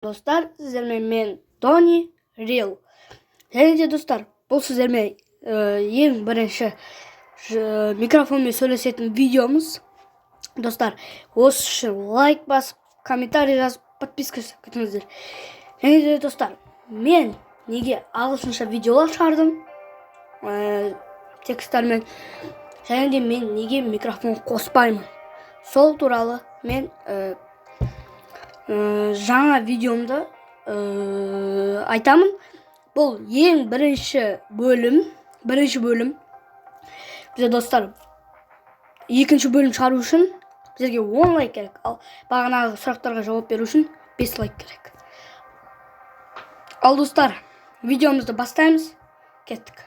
Dostlar, sizlerle men Tony Real. Және dostlar, бұл sizlerle ең бірінші микрофонмен сөйлесетін видеомыз. Достар, осы үшін лайк басып, комментарий жазып, подписка жасап кетіңіздер. Және де достар, мен неге ағылшынша видеолар шығардым тексттармен. Және де мен неге микрофон қоспаймын. Сол туралы мен жаңа видеомда айтамын. Бұл ең бірінші бөлім. Бізде достар, екінші бөлім шығару үшін бізге 10 лайк керек. Ал бағанағы сұрақтарға жауап беру үшін 5 лайк керек. Ал достар, видеомызды бастаймыз. Кеттік.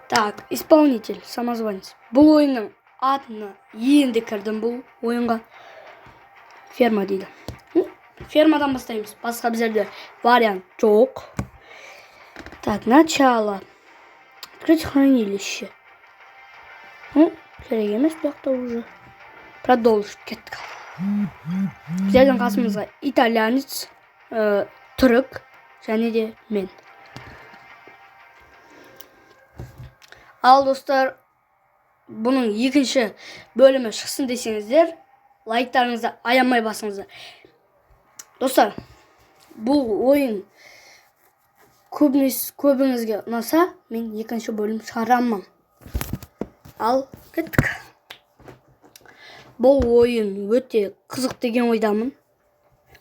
Так, исполнитель, самозванец. Бұл ойынның атына енді кірдім. Бұл ойынға ферма дейді. Фермадан бастаймыз. Басқа біздерде вариант жоқ. Так, начало. Открыть хранилище. Керек емес бұяқта уже. Продолжить. Кеттік. Біздердің қасымызға итальянец, түрік және де мен. Ал достар, бұның екінші бөлімі шықсын десеңіздер, лайктарыңызды аямай басыңыздар. Достар, бұл ойын көбіңізге ұнаса, мен екінші бөлім шығарамын. Ал кеттік. Бұл ойын өте қызық деген ойдамын.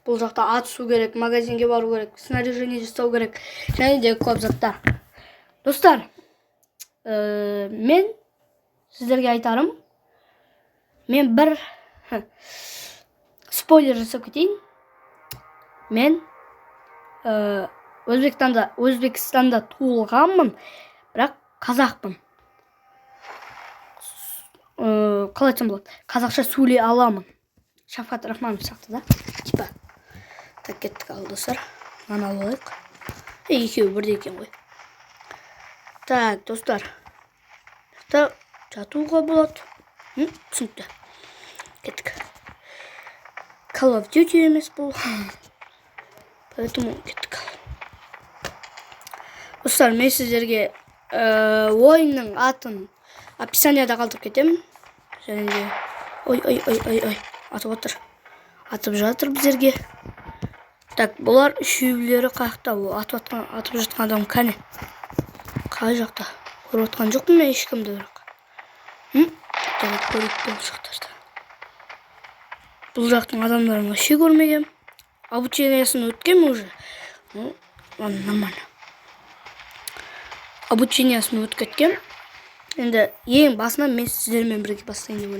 Бұл жақта атысу керек, магазинге бару керек, снаряжение жасау керек, және де көп заттар. Достар, мен сіздерге айтарым. Мен бір спойлер жасап кетейін. Мен Өзбекстанда туылғанмын, бірақ қазақпын. Қалай айтсам болады? Қазақша сөйлей аламын. Шафқат Рахманов сияқты да? Типа. Так, кеттік ал достар. Мана алайық. Екеуі бірдей екен ғой. Так, достар. Жатуға болады. Түсінікті. Кеттік. Call of Duty емес бұл. Поэтому кеттік. Достар, мен сіздерге ойынның атын описанияда қалдырып кетемін. Және де... Ой. Атып жатыр біздерге. Так, бұлар үшеулері қаяқта. Атып жатқан адам кәне. Қай жақта? Көріп отқан жоқпын мен ешкімді бірақ. Бұл жақтың адамдарын вообще көрмегем. Обучениясын өткен уже. Нормально. Обучениясын өткеткен. Енді ең басынан мен сіздермен бірге бастайын деп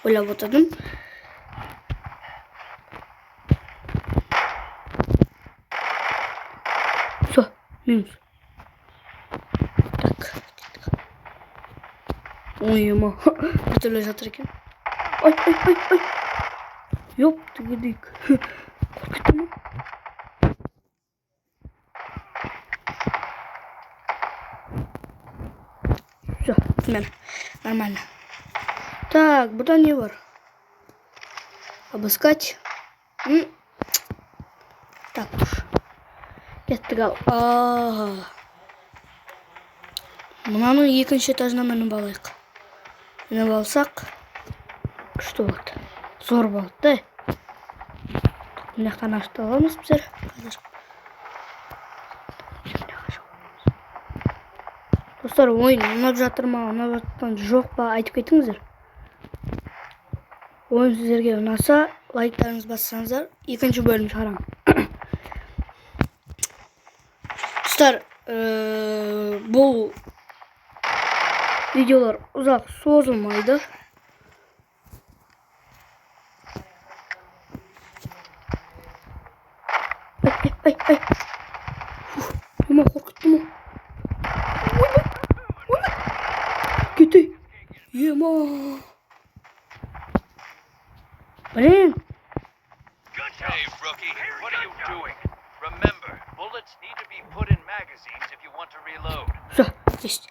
ойлап отырдым. Все, минус. Так. Ойыма. Bir türlü жатыр екен. Ой. Yok, тігідік. Korkuttu mu? Все, нормально. Так, burada не var? Обыскать. Так уж. Кеттік ал. Мынаның екінші этажына мініп алайық. Мініп алсақ, күшті болады. Зор болады да. Мынақтан ашты аламыз біздер. Достар, ойын ұнап жатыр ма, ұнап жатқан жоқ па, айтып кетіңіздер. Ойын сіздерге ұнаса, лайктарыңыз бассаңыздар, екінші бөлім шығарамын. Достар, бұл видеолар ұзақ созылмайды. Ай. Ема қорқытты ма? Ой. Кетей. Ема. Блин. Hey, rookie, what are you doing? Remember, bullets need to be put in magazines if you want to reload. Все, есть.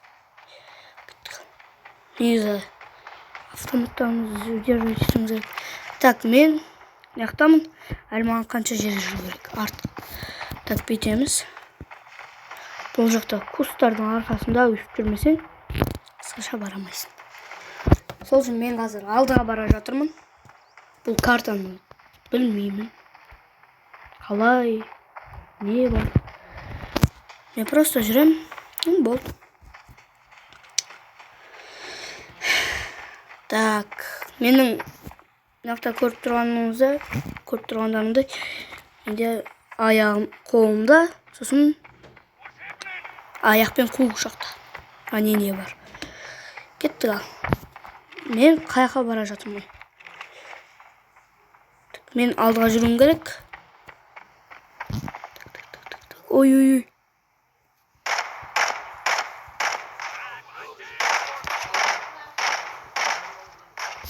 Не знаю. Автоматтарымызды удерживать етіңіздер. Так, мен Яқтамын. Әлі маған қанша жер жүру керек. Артық. Так, бүйтеміз. Бұл жақта кустардың арқасында өсіп жүрмесең, қысқаша барамайсың. Сол үшін мен қазір алдыға бара жатырмын. Бұл картаны білмеймін. Қалай? Не бар? Мен просто жүрем. Болды. Так, менің мынақта көріп тұрғандарыңды менде аяғым қолымда, сосын аяқпен қуық шақты. Не бар. Кеттік ал. Мен қаяққа бара жатырмын. Мен алдыға жүруім керек. Ой.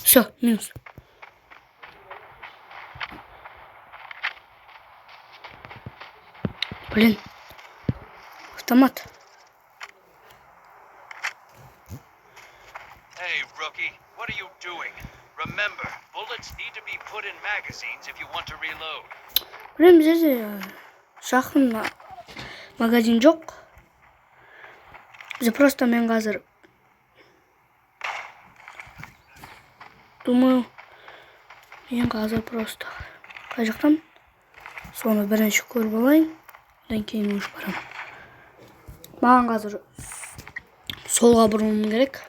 Все, минус. Блин. Автомат. Hey, rookie, what are you doing? Remember, bullets need to be put in magazines if you want to reload. Блин, бізде жақын магазин жоқ. Бізде просто мен қазір думаю, мен қазір просто қай жақтан соны бірінші көріп алайын, одан кейін өш барам. Маған қазір солға бұрылуым керек.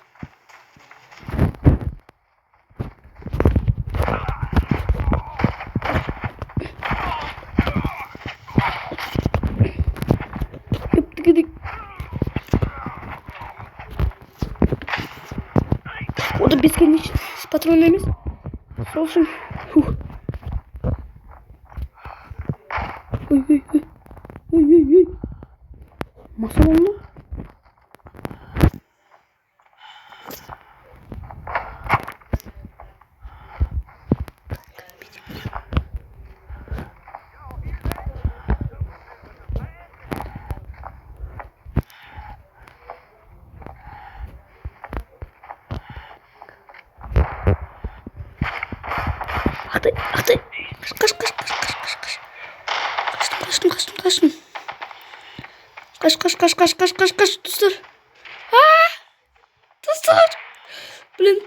O da бесконечный патрон емес. Сол үшін. Ой. Маса болды ма? Ақтай. Қаш. Қаш, достар. Достар. Блин.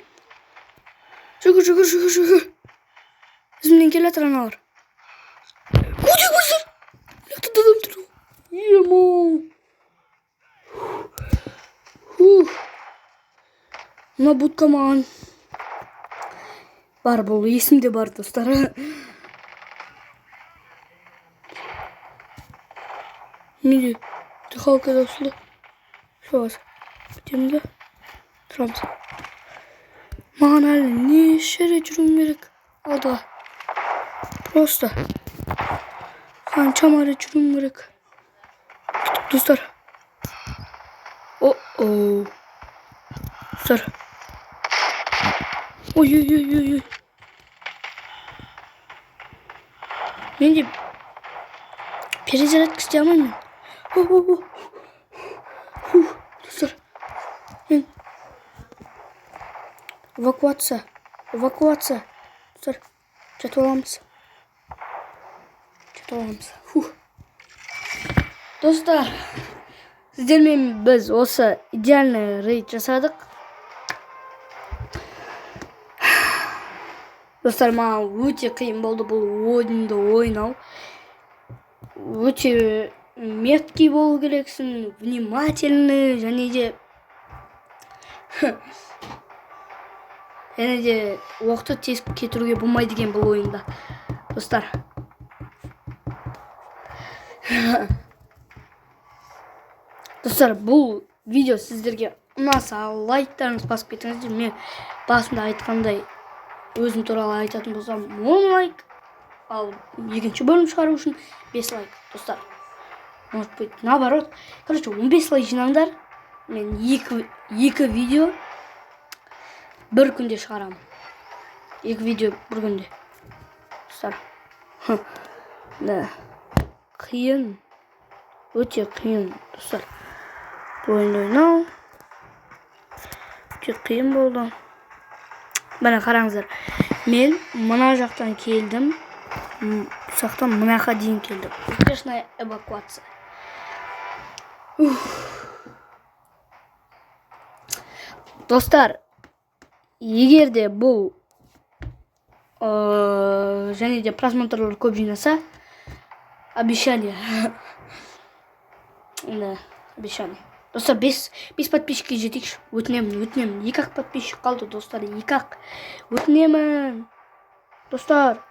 Жүгір.Ізімнен келе жатыр аналар. Көздер. Мынақта адам тұр. Ема. Мына будка маған бар, бұл есімде бар, достар. Неде? Дыхалка досылы. Шоғыз. Бітемді. Тұрамыз. Маған әлі неше рет жүруім керек. Алдыға. Просто. Қаншама рет жүруім керек. Достар. О-о. Достар. Ой. Мен де перезарядка істей алмаймын. Достар. Мен эвакуация. Достар. Жатып аламыз. Достар, сіздермен біз осы идеальный рейд жасадық. Достар, маған өте қиын болды бұл ойынды ойнау. Өте меткий болу керексің, внимательный, және де оқты тез кетіруге болмайды екен бұл ойында. Достар. Достар, бұл видео сіздерге ұнаса, лайктарыңыз басып кетіңіздер. Мен басында айтқандай өзім туралы айтатын болсам 10 лайк, ал екінші бөлім шығару үшін 5 лайк. Достар, может быть, наоборот. Короче, 15 лайк жинаңдар. Мен екі видео бір күнде шығарам. Екі видео бір күнде. Достар. Да. Қиын. Өте қиын, достар. Бұл ойынды ойнау. Өте қиын болды. Бana қараңыздар. Мен мына жақтан келдім. Сақтан мынақа дейін келді. Успешная эвакуация. Достар, егер де бұл және де просмотрлар көп жинаса, обещание. Да, обещание. Достар, 5 подписчикке жетейікші. Өтінемін. 2-ақ подписчик қалды, достар. 2-ақ. Өтінемін. Достар.